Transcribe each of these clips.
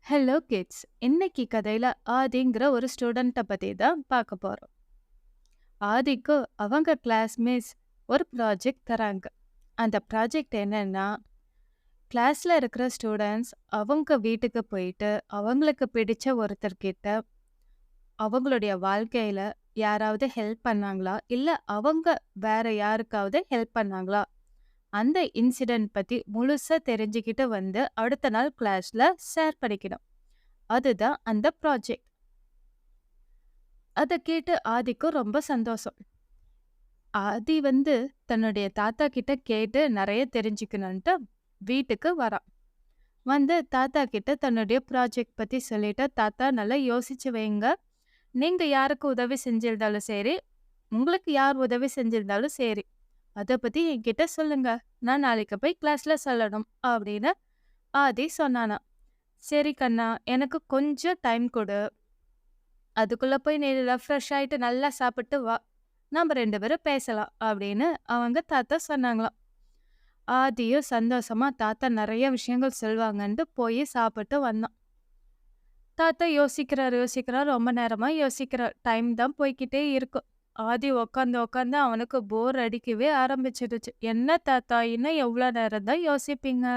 Hello kids. இன்னைக்கு கதையில ஆதிங்கிற ஒரு ஸ்டூடெண்ட்ட பத்தி தான் பார்க்க போறோம். ஆதிக்கு அவங்க கிளாஸ்மேட்ஸ் ஒரு ப்ராஜெக்ட் தராங்க. அந்த ப்ராஜெக்ட் என்னன்னா, கிளாஸ்ல இருக்கிற ஸ்டூடெண்ட்ஸ் அவங்க வீட்டுக்கு போயிட்டு அவங்களுக்கு பிடிச்ச ஒருத்தர்கிட்ட அவங்களுடைய வாழ்க்கையில யாராவது ஹெல்ப் பண்ணாங்களா? இல்ல அவங்க வேற யாருக்காவது ஹெல்ப் பண்ணாங்களா? அந்த இன்சிடென்ட் பத்தி முழுசா தெரிஞ்சுக்கிட்டு வந்து அடுத்த நாள் கிளாஸ்ல ஷேர் பண்ணிக்கணும். அதுதான் அந்த ப்ராஜெக்ட். அத கேட்டு ஆதிக்கு ரொம்ப சந்தோஷம். ஆதி தன்னுடைய தாத்தா கிட்ட கேட்டு நெறைய தெரிஞ்சுக்கணுன்ட்டு வீட்டுக்கு வரான். வந்து தாத்தா கிட்ட தன்னுடைய ப்ராஜெக்ட் பத்தி சொல்லிட்டு, "தாத்தா நல்லா யோசிச்சு வைங்க. நீங்க யாருக்கு உதவி செஞ்சிருந்தாலும் சரி, உங்களுக்கு யார் உதவி செஞ்சிருந்தாலும் சரி, அத பத்தி என்கிட்ட சொல்லுங்க. நான் நாளைக்கு போய் கிளாஸ்ல சொல்லணும்." அப்படின்னு ஆதி சொன்னானாம். "சரி கண்ணா, எனக்கு கொஞ்சம் டைம் குடு. அதுக்குள்ள போய் நீ ரெஃப்ரெஷ் ஆயிட்டு நல்லா சாப்பிட்டு வா. நம்ம 2 பேரும் பேசலாம்." அப்படின்னு அவங்க தாத்தா சொன்னாங்களாம். ஆதியும் சந்தோஷமா தாத்தா நெறைய விஷயங்கள் சொல்வாங்கன்ட்டு போய் சாப்பிட்டு வந்தான். தாத்தா யோசிக்கிறார். ரொம்ப நேரமா யோசிக்கிறார். டைம் தான் போய்க்கிட்டே இருக்கு. ஆதி உட்காந்து அவனுக்கு போர் அடிக்கவே ஆரம்பிச்சிடுச்சு. "என்ன தாத்தா, இன்னும் எவ்வளோ நேரம் தான் யோசிப்பீங்க?"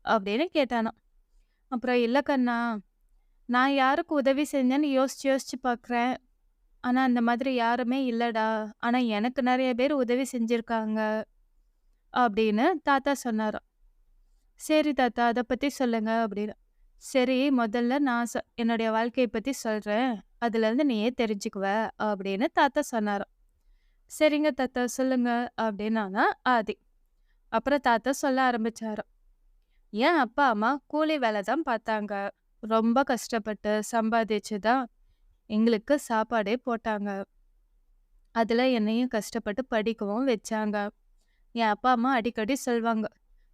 அப்படின்னு கேட்டானாம். அப்புறம், "இல்ல கண்ணா, நான் யாருக்கு உதவி செஞ்சேன்னு யோசிச்சு யோசிச்சு பார்க்குறேன். ஆனா, அந்த மாதிரி யாருமே இல்லடா. ஆனா, எனக்கு நெறைய பேர் உதவி செஞ்சிருக்காங்க." அப்படின்னு தாத்தா சொன்னாராம். "சரி தாத்தா, அத பத்தி சொல்லுங்க." அப்படின்னு. "சரி, முதல்ல நான் என்னுடைய வாழ்க்கைய பத்தி சொல்றேன். அதுலருந்து நீயே தெரிஞ்சுக்குவ." அப்படின்னு தாத்தா சொன்னாராம். "சரிங்க தாத்தா, சொல்லுங்க." அப்படின்னானா ஆதி. அப்புறம் தாத்தா சொல்ல ஆரம்பிச்சாராம். "என் அப்பா, அம்மா கூலி வேல தான் பார்த்தாங்க. ரொம்ப கஷ்டப்பட்டு சம்பாதிச்சு தான் எங்களுக்கு சாப்பாடே போட்டாங்க. அதுல என்னையும் கஷ்டப்பட்டு படிக்கவும் வச்சாங்க. என் அப்பா, அம்மா அடிக்கடி சொல்வாங்க,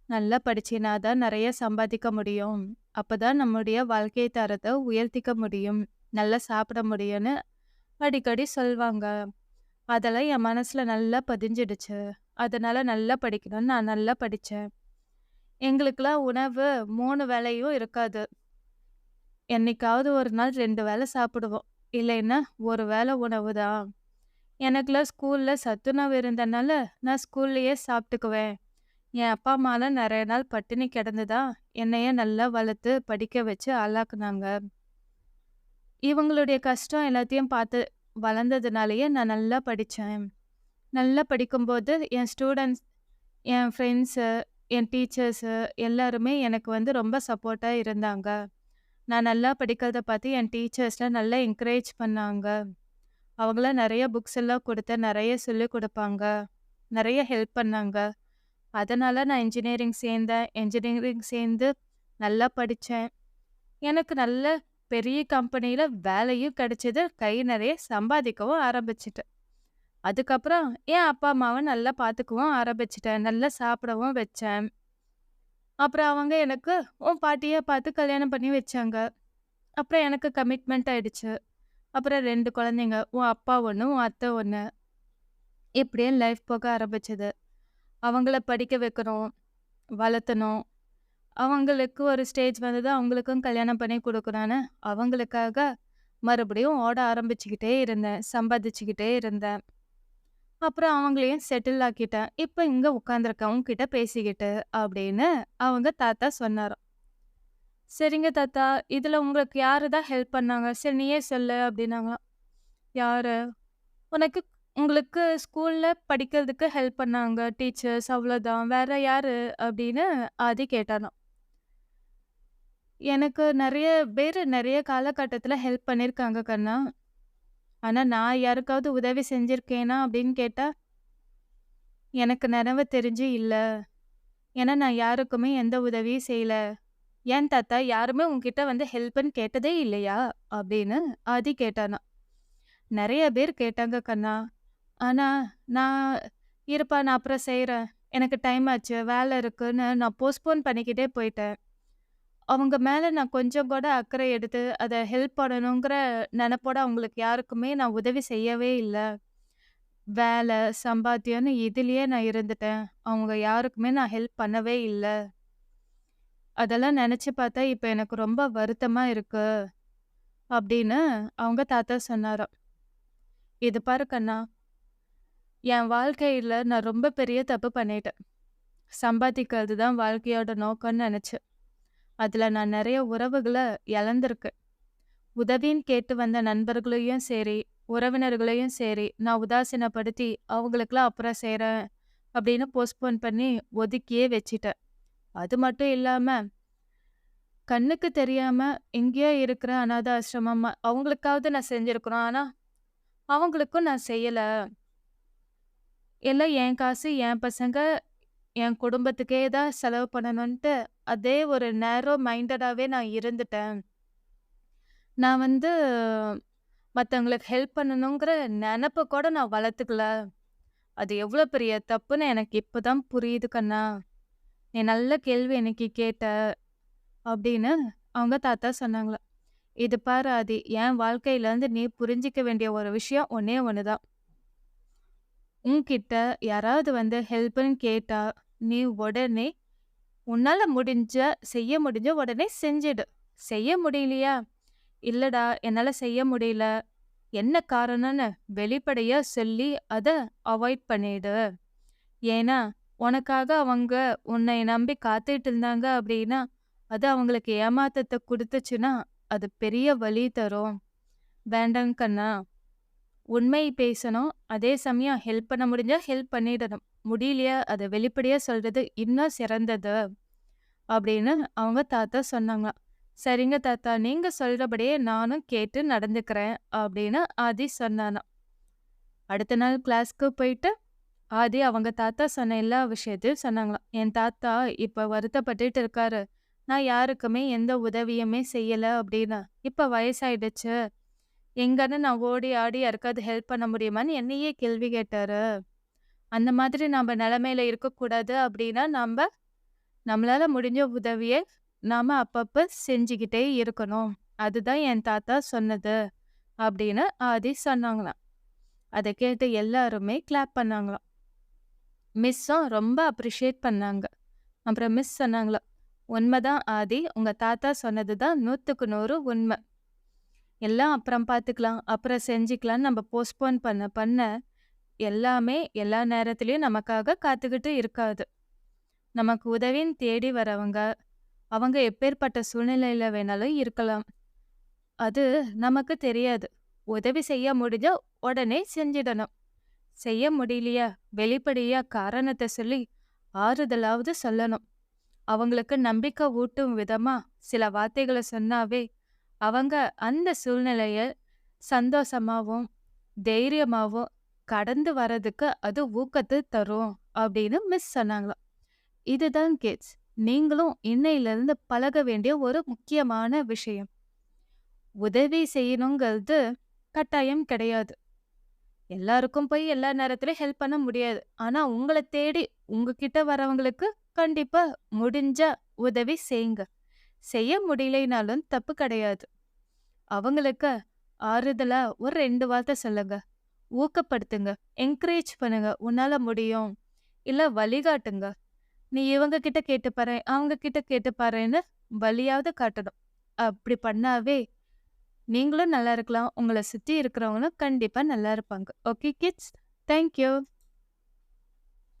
'நல்லா படிச்சீனா தான் நெறைய சம்பாதிக்க முடியும். அப்பதான் நம்முடைய வாழ்க்கை தரத்த உயர்த்திக்க முடியும். நல்லா சாப்பிட முடியும்னு' அடிக்கடி சொல்வாங்க. அதெல்லாம் என் மனசுல நல்லா பதிஞ்சிடுச்சு. அதனால நல்லா படிக்கணும்னு நான் நல்லா படிச்சேன். எங்களுக்கெல்லாம் உணவு 3 வேளையும் இருக்காது. என்னைக்காவது ஒரு நாள் 2 வேள சாப்பிடுவோம். இல்லைன்னா, 1 வேள உணவு தான். எனக்கெல்லாம் ஸ்கூல்ல சத்துணவு இருந்தனால, நான் ஸ்கூல்லயே சாப்பிட்டுக்குவேன். என் அப்பா, அம்மாலாம் நெறைய நாள் பட்டினி கிடந்து தான் என்னைய நல்லா வளர்த்து, படிக்க வச்சு ஆளாக்குனாங்க. இவங்களுடைய கஷ்டம் எல்லாத்தையும் பார்த்து வளர்ந்ததுனாலயே நான் நல்லா படிச்சேன். நல்லா படிக்கும்போது என் ஸ்டூடண்ட்ஸ், என் ஃப்ரெண்ட்ஸு, என் டீச்சர்ஸு எல்லாருமே எனக்கு ரொம்ப சப்போர்ட்டா இருந்தாங்க. நான் நல்லா படிக்கிறத பார்த்து என் டீச்சர்ஸ்லாம் நல்லா என்கரேஜ் பண்ணாங்க. அவங்கலாம் நெறைய புக்ஸ் எல்லாம் குடுத்து, நெறைய சொல்லிக் குடுப்பாங்க. நெறைய ஹெல்ப் பண்ணாங்க. அதனால நான் இன்ஜினியரிங் சேர்ந்தேன். இன்ஜினியரிங் சேர்ந்து நல்லா படிச்சேன். எனக்கு நல்ல பெரிய கம்பெனில வேலையும் கிடைச்சது. கை நெறைய சம்பாதிக்கவும் ஆரம்பிச்சுட்டேன். அதுக்கப்புறம் என் அப்பா, அம்மாவ நல்லா பார்த்துக்கவும் ஆரம்பிச்சுட்டேன். நல்லா சாப்பிடவும் வச்சேன். அப்புறம் அவங்க எனக்கு உன் பாட்டிய பார்த்து கல்யாணம் பண்ணி வச்சாங்க. அப்புறம் எனக்கு கமிட்மெண்ட் ஆயிடுச்சு. அப்புறம் 2 குழந்தைங்க. உன் அப்பா 1, உன் அத்தை 1. இப்படியே லைஃப் போக ஆரம்பிச்சது. அவங்கள படிக்க வைக்கணும், வளர்த்தணும். அவங்களுக்கு ஒரு ஸ்டேஜ் வந்தது, அவங்களுக்கும் கல்யாணம் பண்ணி குடுக்கணும்னு, அவங்களுக்காக மறுபடியும் ஓட ஆரம்பிச்சுக்கிட்டே இருந்தேன். சம்பாதிச்சுக்கிட்டே இருந்தேன். அப்புறம் அவங்களையும் செட்டில் ஆக்கிட்டேன். இப்ப இங்க உட்காந்துருக்கேன் உன்கிட்ட பேசிக்கிட்டு அப்படின்னு அவங்க தாத்தா சொன்னாராம். "சரிங்க தாத்தா, இதுல உங்களுக்கு யாரு தான் ஹெல்ப் பண்ணாங்க? சரி நீயே சொல்லு" அப்படின்னாங்களாம். "யாரு? உனக்கு உங்களுக்கு ஸ்கூல்ல படிக்கிறதுக்கு ஹெல்ப் பண்ணாங்க டீச்சர்ஸ் அவ்வளோதான். வேற யாரு?" அப்படின்னு ஆதி கேட்டானாம். "எனக்கு நெறைய பேரு நெறைய காலகட்டத்தில ஹெல்ப் பண்ணியிருக்காங்க கண்ணா. ஆனா நான் யாருக்காவது உதவி செஞ்சிருக்கேனா அப்படின்னு கேட்டா, எனக்கு நெனவு தெரிஞ்சு இல்ல. ஏன்னா நான் யாருக்குமே எந்த உதவியும் செய்யல." "ஏன் தாத்தா, யாருமே உன்கிட்ட ஹெல்ப்ன்னு கேட்டதே இல்லையா?" அப்படின்னு ஆதி கேட்டானாம். "நெறைய பேர் கேட்டாங்க கண்ணா. ஆனா நான் இருப்பா நான் அப்புறம் செய்றேன். எனக்கு டைம் ஆச்சு, வேலை இருக்குன்னு நான் போஸ்ட்போன் பண்ணிக்கிட்டே போயிட்டேன். அவங்க மேல நான் கொஞ்சம் கூட அக்கறை எடுத்து, அத ஹெல்ப் பண்ணணுங்கிற நெனப்போட அவங்களுக்கு யாருக்குமே நான் உதவி செய்யவே இல்ல. வேலை, சம்பாத்தியம்னு இதுலயே நான் இருந்துட்டேன். அவங்க யாருக்குமே நான் ஹெல்ப் பண்ணவே இல்ல." அதெல்லாம் நெனச்சு பார்த்தா இப்ப எனக்கு ரொம்ப வருத்தமா இருக்கு." அப்படின்னு அவங்க தாத்தா சொன்னாராம். "இது பாரு கண்ணா, என் வாழ்க்கையில நான் ரொம்ப பெரிய தப்பு பண்ணிட்டேன். சம்பாதிக்கிறது தான் வாழ்க்கையோட நோக்கம்னு நெனச்சேன். அதுல நான் நெறைய உறவுகள இழந்திருக்கேன். உதவின்னு கேட்டு வந்த நண்பர்களையும் சரி, உறவினர்களையும் சரி, நான் உதாசீனப்படுத்தி அவங்களுக்கெல்லாம் அப்புறம் செய்றேன் அப்படின்னு போஸ்ட்போன் பண்ணி ஒதுக்கியே வச்சுட்டேன். அது மட்டும் இல்லாம, கண்ணுக்கு தெரியாம எங்கேயோ இருக்கிற அநாத ஆசிரமம் அவங்களுக்காவது நான் செஞ்சிருக்கணும். ஆனா, அவங்களுக்கும் நான் செய்யல. எல்லாம் என் காசு, என் பசங்க, என் குடும்பத்துக்கே தான் செலவு பண்ணணுன்ட்டு, அதே ஒரு நேரோ மைண்டடாவே நான் இருந்துட்டேன். நான் வந்து மத்தவங்களுக்கு ஹெல்ப் பண்ணணுங்கிற நெனப்ப கூட நான் வளர்த்துக்கல. அது எவ்ளோ பெரிய தப்புன்னு எனக்கு இப்ப தான் புரியுது கண்ணா. நீ நல்ல கேள்வி இன்னைக்கு கேட்ட." அப்படின்னு அவங்க தாத்தா சொன்னாங்களாம். "இது பாரு ஆதி, என் வாழ்க்கையிலேருந்து நீ புரிஞ்சுக்க வேண்டிய ஒரு விஷயம் ஒண்ணே ஒண்ணு தான். உன்கிட்ட யாராவது வந்து ஹெல்ப்ன்னு கேட்டா, நீ உடனே உன்னால முடிஞ்ச செய்ய முடிஞ்ச உடனே செஞ்சுடு. செய்ய முடியலையா? இல்லடா என்னால செய்ய முடியல. என்ன காரணம்னு வெளிப்படையா சொல்லி அத அவாய்ட் பண்ணிடு. ஏன்னா, உனக்காக அவங்க உன்னை நம்பி காத்துட்டு இருந்தாங்க அப்படின்னா, அது அவங்களுக்கு ஏமாத்தத்த குடுத்துச்சுன்னா, அது பெரிய வலி தரும். வேண்டாங்க கண்ணா. உண்மை பேசணும். அதே சமயம் ஹெல்ப் பண்ண முடிஞ்சா ஹெல்ப் பண்ணிடணும். முடியலையா அத வெளிப்படையா சொல்றது இன்னும் சிறந்தது." அப்படின்னு அவங்க தாத்தா சொன்னாங்களாம். "சரிங்க தாத்தா, நீங்க சொல்றபடியே நானும் கேட்டு நடந்துக்கிறேன்." அப்படின்னு ஆதி சொன்னானாம். அடுத்த நாள் கிளாஸ்க்கு போயிட்டு ஆதி அவங்க தாத்தா சொன்ன எல்லா விஷயத்தையும் சொன்னாங்களாம். "என் தாத்தா இப்ப வருத்தப்பட்டுட்டு இருக்காரு. நான் யாருக்குமே எந்த உதவியுமே செய்யல அப்படின்னு. இப்ப வயசாயிடுச்சு. எங்கன்னு நான் ஓடி ஆடி யாருக்காவது ஹெல்ப் பண்ண முடியுமான்னு என்னையே கேள்வி கேட்டாரு. அந்த மாதிரி நம்ம நிலைமையில இருக்கக்கூடாது அப்படின்னா, நம்மளால முடிஞ்ச உதவிய நாம அப்பப்ப செஞ்சுக்கிட்டே இருக்கணும். அதுதான் என் தாத்தா சொன்னது." அப்படின்னு ஆதி சொன்னாங்களாம். அத கேட்டு எல்லாருமே கிளாப் பண்ணாங்களாம். மிஸ்ஸும் ரொம்ப அப்ரிஷியேட் பண்ணாங்க. அப்புறம் மிஸ் சொன்னாங்களாம், "உண்மதான் ஆதி. உங்க தாத்தா சொன்னது தான் 100க்கு 100 உண்ம. எல்லாம் அப்புறம் பார்த்துக்கலாம், அப்புறம் செஞ்சுக்கலாம்ன்னு நம்ம போஸ்ட்போன் பண்ண பண்ண, எல்லாமே எல்லா நேரத்திலயும் நமக்காக காத்துக்கிட்டு இருக்காது. நமக்கு உதவின்னு தேடி வரவங்க, அவங்க எப்பேர்ப்பட்ட சூழ்நிலையில வேணாலும் இருக்கலாம். அது நமக்கு தெரியாது. உதவி செய்ய முடிஞ்சா உடனே செஞ்சிடணும். செய்ய முடியலையா, வெளிப்படையா காரணத்த சொல்லி ஆறுதலாவது சொல்லணும். அவங்களுக்கு நம்பிக்கை ஊட்டும் விதமா சில வார்த்தைகள சொன்னாவே, அவங்க அந்த சூழ்நிலைய சந்தோஷமாவும், தைரியமாவும் கடந்து வர்றதுக்கு அது ஊக்கத்த தரும்." அப்படின்னு மிஸ் சொன்னாங்களாம். இதுதான் கிட்ஸ். நீங்களும் இன்னையிலிருந்து பழக வேண்டிய ஒரு முக்கியமான விஷயம். உதவி செய்யணுங்கிறது கட்டாயம் கிடையாது. எல்லாருக்கும் போய் எல்லா நேரத்திலயும் ஹெல்ப் பண்ண முடியாது. ஆனா உங்கள தேடி உங்ககிட்ட வரவங்களுக்கு கண்டிப்பா முடிஞ்சா உதவி செய்யுங்க. செய்ய முடியலைனாலும் தப்பு கிடையாது. அவங்களுக்கு ஆறுதலா ஒரு 2 வார்த்தை சொல்லுங்க. ஊக்கப்படுத்துங்க. என்கரேஜ் பண்ணுங்க. "உன்னால முடியும்." இல்ல வழிகாட்டுங்க. "நீ இவங்க கிட்ட கேட்டு பாரேன், அவங்க கிட்ட கேட்டு பாரேன்னு" வழியாவது காட்டணும். அப்படி பண்ணாவே நீங்களும் நல்லா இருக்கலாம். உங்கள சுத்தி இருக்கிறவங்களும் கண்டிப்பா நல்லா இருப்பாங்க. Okay kids. Thank you.